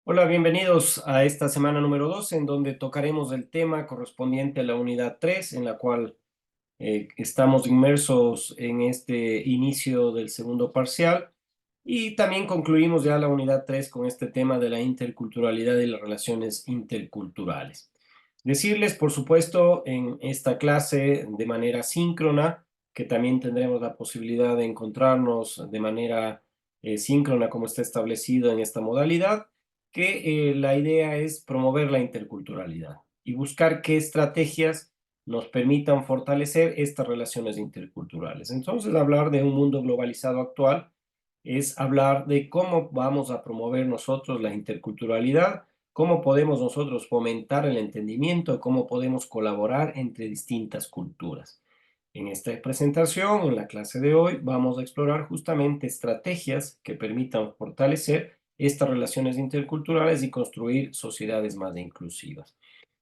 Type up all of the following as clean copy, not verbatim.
Hola, bienvenidos a esta semana número 2, en donde tocaremos el tema correspondiente a la unidad 3, en la cual estamos inmersos en este inicio del segundo parcial, y también concluimos ya la unidad 3 con este tema de la interculturalidad y las relaciones interculturales. Decirles, por supuesto, en esta clase de manera síncrona, que también tendremos la posibilidad de encontrarnos de manera síncrona como está establecido en esta modalidad, que la idea es promover la interculturalidad y buscar qué estrategias nos permitan fortalecer estas relaciones interculturales. Entonces, hablar de un mundo globalizado actual es hablar de cómo vamos a promover nosotros la interculturalidad, cómo podemos nosotros fomentar el entendimiento, cómo podemos colaborar entre distintas culturas. En esta presentación, en la clase de hoy, vamos a explorar justamente estrategias que permitan fortalecer estas relaciones interculturales y construir sociedades más inclusivas.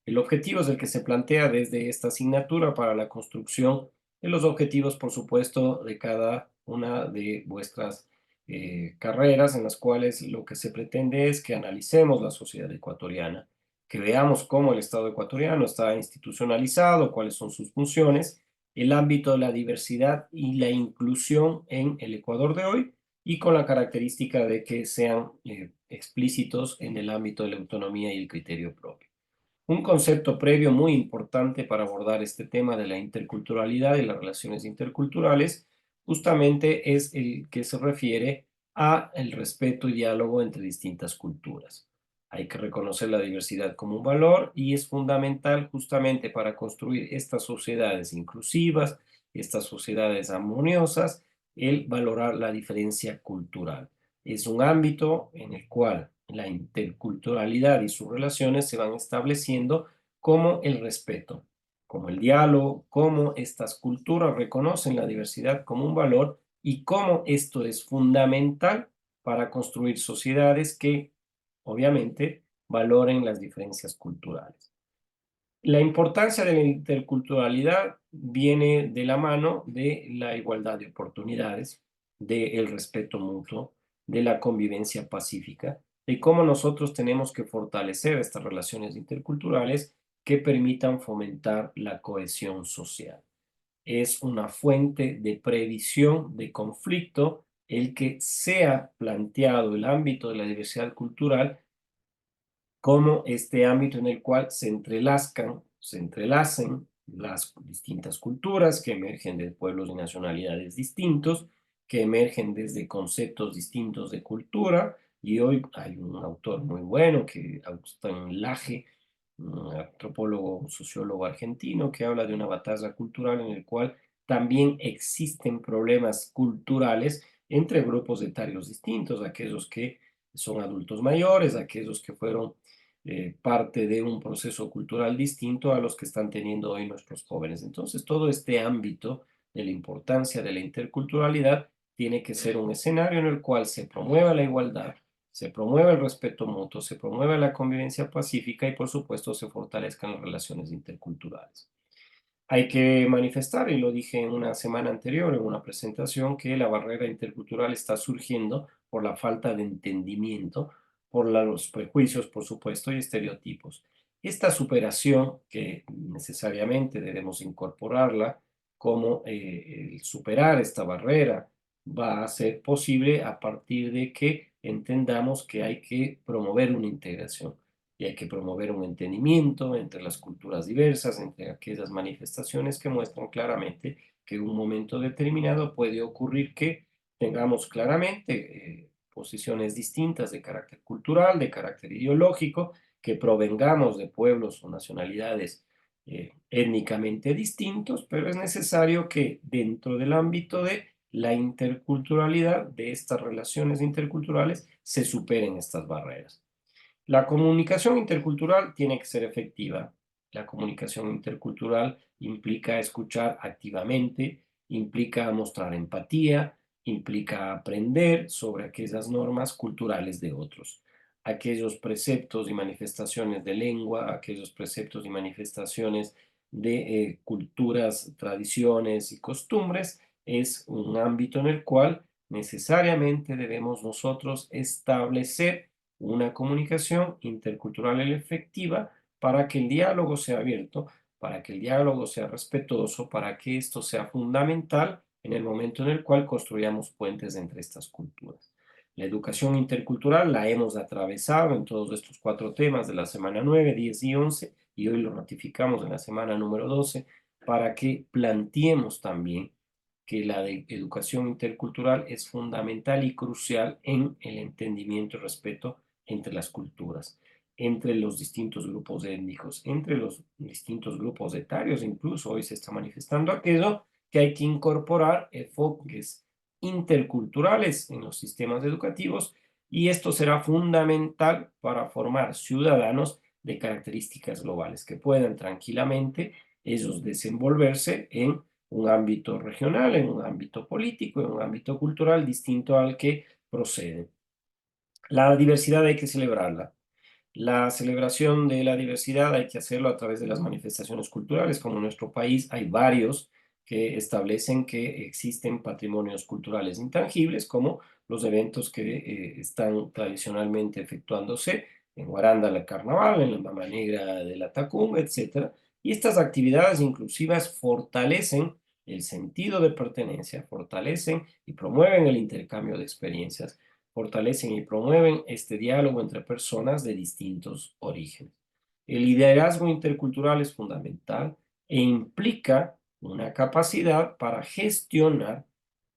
El objetivo es el que se plantea desde esta asignatura para la construcción de los objetivos, por supuesto, de cada una de vuestras carreras, en las cuales lo que se pretende es que analicemos la sociedad ecuatoriana, que veamos cómo el Estado ecuatoriano está institucionalizado, cuáles son sus funciones, el ámbito de la diversidad y la inclusión en el Ecuador de hoy, y con la característica de que sean explícitos en el ámbito de la autonomía y el criterio propio. Un concepto previo muy importante para abordar este tema de la interculturalidad y las relaciones interculturales justamente es el que se refiere a el respeto y diálogo entre distintas culturas. Hay que reconocer la diversidad como un valor y es fundamental justamente para construir estas sociedades inclusivas, estas sociedades armoniosas, el valorar la diferencia cultural. Es un ámbito en el cual la interculturalidad y sus relaciones se van estableciendo como el respeto, como el diálogo, cómo estas culturas reconocen la diversidad como un valor y cómo esto es fundamental para construir sociedades que, obviamente, valoren las diferencias culturales. La importancia de la interculturalidad viene de la mano de la igualdad de oportunidades, del respeto mutuo, de la convivencia pacífica, de cómo nosotros tenemos que fortalecer estas relaciones interculturales que permitan fomentar la cohesión social. Es una fuente de previsión de conflicto el que sea planteado el ámbito de la diversidad cultural como este ámbito en el cual se entrelacen las distintas culturas que emergen de pueblos y nacionalidades distintos, que emergen desde conceptos distintos de cultura, y hoy hay un autor muy bueno, que Agustín Laje, un antropólogo, sociólogo argentino, que habla de una batalla cultural en el cual también existen problemas culturales entre grupos etarios distintos, aquellos que son adultos mayores, aquellos que fueron parte de un proceso cultural distinto a los que están teniendo hoy nuestros jóvenes. Entonces, todo este ámbito de la importancia de la interculturalidad tiene que ser un escenario en el cual se promueva la igualdad, se promueva el respeto mutuo, se promueva la convivencia pacífica y, por supuesto, se fortalezcan las relaciones interculturales. Hay que manifestar, y lo dije en una semana anterior en una presentación, que la barrera intercultural está surgiendo por la falta de entendimiento, por los prejuicios, por supuesto, y estereotipos. Esta superación, que necesariamente debemos incorporarla como el superar esta barrera, va a ser posible a partir de que entendamos que hay que promover una integración y hay que promover un entendimiento entre las culturas diversas, entre aquellas manifestaciones que muestran claramente que en un momento determinado puede ocurrir que tengamos claramente posiciones distintas de carácter cultural, de carácter ideológico, que provengamos de pueblos o nacionalidades étnicamente distintos, pero es necesario que dentro del ámbito de la interculturalidad, de estas relaciones interculturales, se superen estas barreras. La comunicación intercultural tiene que ser efectiva. La comunicación intercultural implica escuchar activamente, implica mostrar empatía, implica aprender sobre aquellas normas culturales de otros, aquellos preceptos y manifestaciones de lengua, aquellos preceptos y manifestaciones de culturas, tradiciones y costumbres. Es un ámbito en el cual necesariamente debemos nosotros establecer una comunicación intercultural efectiva para que el diálogo sea abierto, para que el diálogo sea respetuoso, para que esto sea fundamental en el momento en el cual construyamos puentes entre estas culturas. La educación intercultural la hemos atravesado en todos estos 4 temas de la semana 9, 10 y 11, y hoy lo ratificamos en la semana número 12, para que planteemos también que la educación intercultural es fundamental y crucial en el entendimiento y respeto entre las culturas, entre los distintos grupos étnicos, entre los distintos grupos etarios. Incluso hoy se está manifestando aquello que hay que incorporar enfoques interculturales en los sistemas educativos, y esto será fundamental para formar ciudadanos de características globales que puedan tranquilamente ellos desenvolverse en un ámbito regional, en un ámbito político, en un ámbito cultural distinto al que proceden. La diversidad hay que celebrarla. La celebración de la diversidad hay que hacerlo a través de las manifestaciones culturales, como en nuestro país hay varios que establecen que existen patrimonios culturales intangibles, como los eventos que están tradicionalmente efectuándose en Guaranda, el carnaval, en la Mama Negra de la Tacunga, etcétera. Y estas actividades inclusivas fortalecen el sentido de pertenencia, fortalecen y promueven el intercambio de experiencias, fortalecen y promueven este diálogo entre personas de distintos orígenes. El liderazgo intercultural es fundamental e implica una capacidad para gestionar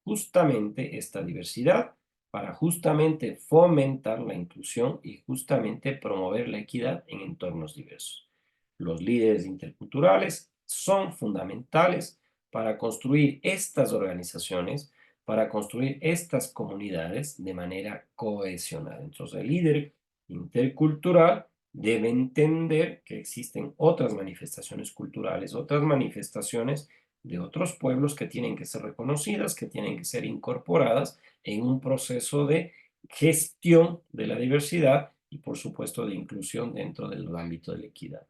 justamente esta diversidad, para justamente fomentar la inclusión y justamente promover la equidad en entornos diversos. Los líderes interculturales son fundamentales para construir estas organizaciones, para construir estas comunidades de manera cohesionada. Entonces, el líder intercultural debe entender que existen otras manifestaciones culturales, otras manifestaciones de otros pueblos que tienen que ser reconocidas, que tienen que ser incorporadas en un proceso de gestión de la diversidad y, por supuesto, de inclusión dentro del ámbito de la equidad.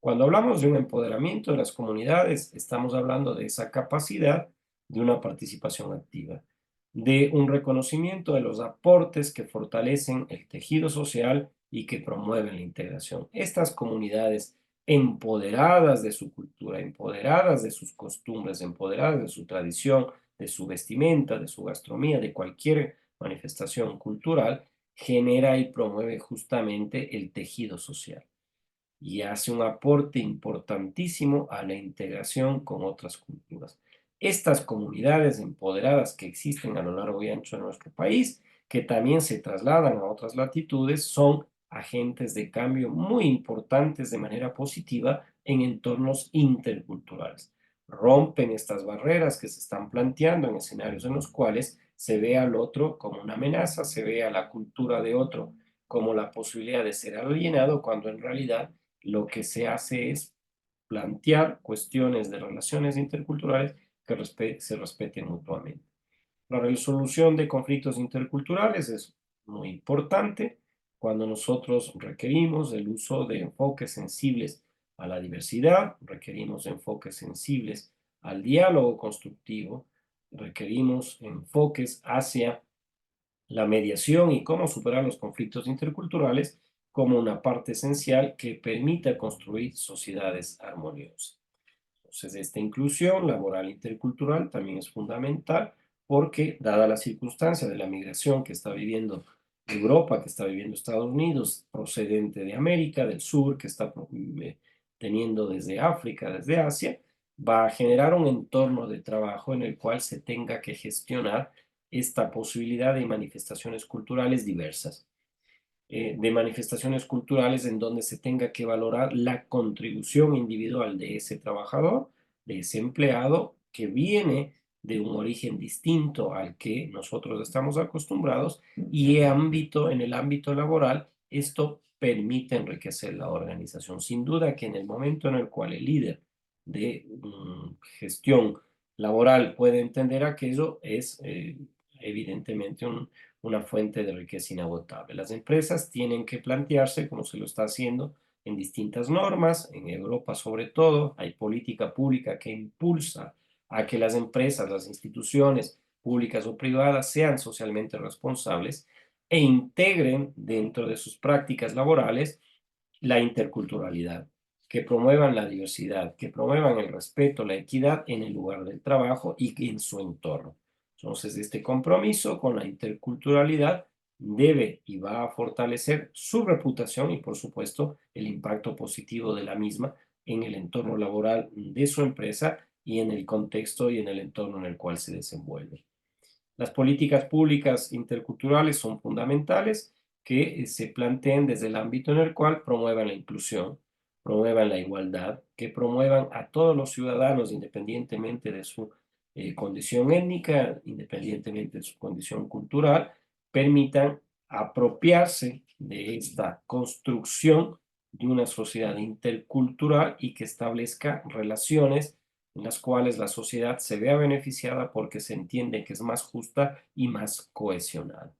Cuando hablamos de un empoderamiento de las comunidades, estamos hablando de esa capacidad de una participación activa, de un reconocimiento de los aportes que fortalecen el tejido social y que promueven la integración. Estas comunidades empoderadas de su cultura, empoderadas de sus costumbres, empoderadas de su tradición, de su vestimenta, de su gastronomía, de cualquier manifestación cultural, genera y promueve justamente el tejido social y hace un aporte importantísimo a la integración con otras culturas. Estas comunidades empoderadas que existen a lo largo y ancho de nuestro país, que también se trasladan a otras latitudes, son agentes de cambio muy importantes de manera positiva en entornos interculturales. Rompen estas barreras que se están planteando en escenarios en los cuales se ve al otro como una amenaza, se ve a la cultura de otro como la posibilidad de ser alienado, cuando en realidad lo que se hace es plantear cuestiones de relaciones interculturales que se respeten mutuamente. La resolución de conflictos interculturales es muy importante cuando nosotros requerimos el uso de enfoques sensibles a la diversidad, requerimos enfoques sensibles al diálogo constructivo, requerimos enfoques hacia la mediación y cómo superar los conflictos interculturales como una parte esencial que permita construir sociedades armoniosas. Entonces, esta inclusión laboral intercultural también es fundamental porque, dada la circunstancia de la migración que está viviendo Europa, que está viviendo Estados Unidos, procedente de América del Sur, que está teniendo desde África, desde Asia, va a generar un entorno de trabajo en el cual se tenga que gestionar esta posibilidad de manifestaciones culturales diversas, de manifestaciones culturales en donde se tenga que valorar la contribución individual de ese trabajador, de ese empleado que viene de un origen distinto al que nosotros estamos acostumbrados, y en el ámbito laboral esto permite enriquecer la organización. Sin duda que en el momento en el cual el líder de gestión laboral puede entender aquello, es evidentemente una fuente de riqueza inagotable. Las empresas tienen que plantearse, como se lo está haciendo en distintas normas, en Europa sobre todo, hay política pública que impulsa a que las empresas, las instituciones públicas o privadas sean socialmente responsables, e integren dentro de sus prácticas laborales la interculturalidad, que promuevan la diversidad, que promuevan el respeto, la equidad en el lugar del trabajo y en su entorno. Entonces, este compromiso con la interculturalidad debe y va a fortalecer su reputación y, por supuesto, el impacto positivo de la misma en el entorno laboral de su empresa y en el contexto y en el entorno en el cual se desenvuelve. Las políticas públicas interculturales son fundamentales que se planteen desde el ámbito en el cual promuevan la inclusión, promuevan la igualdad, que promuevan a todos los ciudadanos independientemente de su condición étnica, independientemente de su condición cultural, permitan apropiarse de esta construcción de una sociedad intercultural y que establezca relaciones en las cuales la sociedad se vea beneficiada porque se entiende que es más justa y más cohesionada.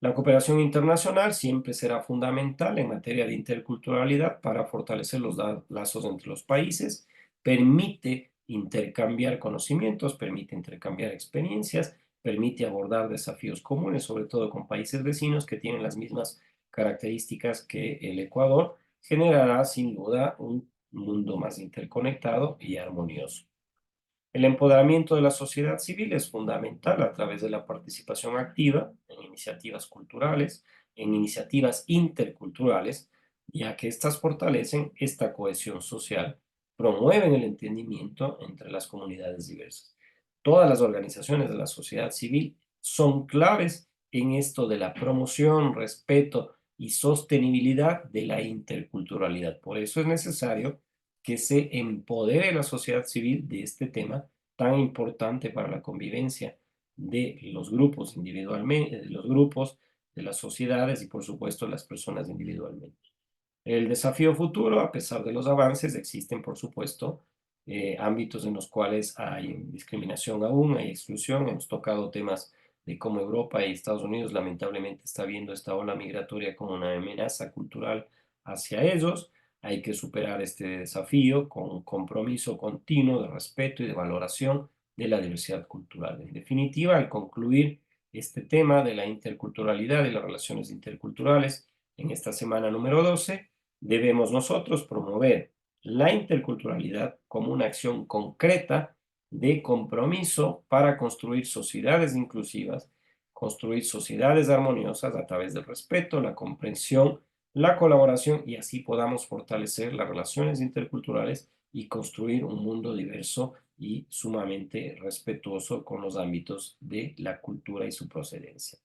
La cooperación internacional siempre será fundamental en materia de interculturalidad para fortalecer los lazos entre los países, permite intercambiar conocimientos, permite intercambiar experiencias, permite abordar desafíos comunes, sobre todo con países vecinos que tienen las mismas características que el Ecuador, generará sin duda un mundo más interconectado y armonioso. El empoderamiento de la sociedad civil es fundamental a través de la participación activa en iniciativas culturales, en iniciativas interculturales, ya que éstas fortalecen esta cohesión social, promueven el entendimiento entre las comunidades diversas. Todas las organizaciones de la sociedad civil son claves en esto de la promoción, respeto y sostenibilidad de la interculturalidad. Por eso es necesario que se empodere la sociedad civil de este tema tan importante para la convivencia de los grupos individualmente, de los grupos, de las sociedades y por supuesto las personas individualmente. El desafío futuro, a pesar de los avances, existen por supuesto ámbitos en los cuales hay discriminación aún, hay exclusión. Hemos tocado temas de cómo Europa y Estados Unidos lamentablemente está viendo esta ola migratoria como una amenaza cultural hacia ellos. Hay que superar este desafío con un compromiso continuo de respeto y de valoración de la diversidad cultural. En definitiva, al concluir este tema de la interculturalidad y las relaciones interculturales en esta semana número 12, debemos nosotros promover la interculturalidad como una acción concreta de compromiso para construir sociedades inclusivas, construir sociedades armoniosas a través del respeto, la comprensión, la colaboración y así podamos fortalecer las relaciones interculturales y construir un mundo diverso y sumamente respetuoso con los ámbitos de la cultura y su procedencia.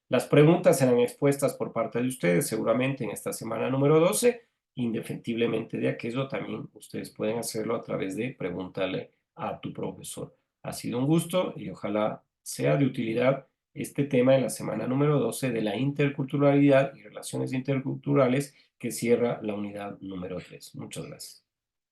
Las preguntas serán expuestas por parte de ustedes seguramente en esta semana número 12. Indefectiblemente de aquello también ustedes pueden hacerlo a través de preguntarle a tu profesor. Ha sido un gusto y ojalá sea de utilidad este tema en la semana número 12 de la interculturalidad y relaciones interculturales que cierra la unidad número 3. Muchas gracias.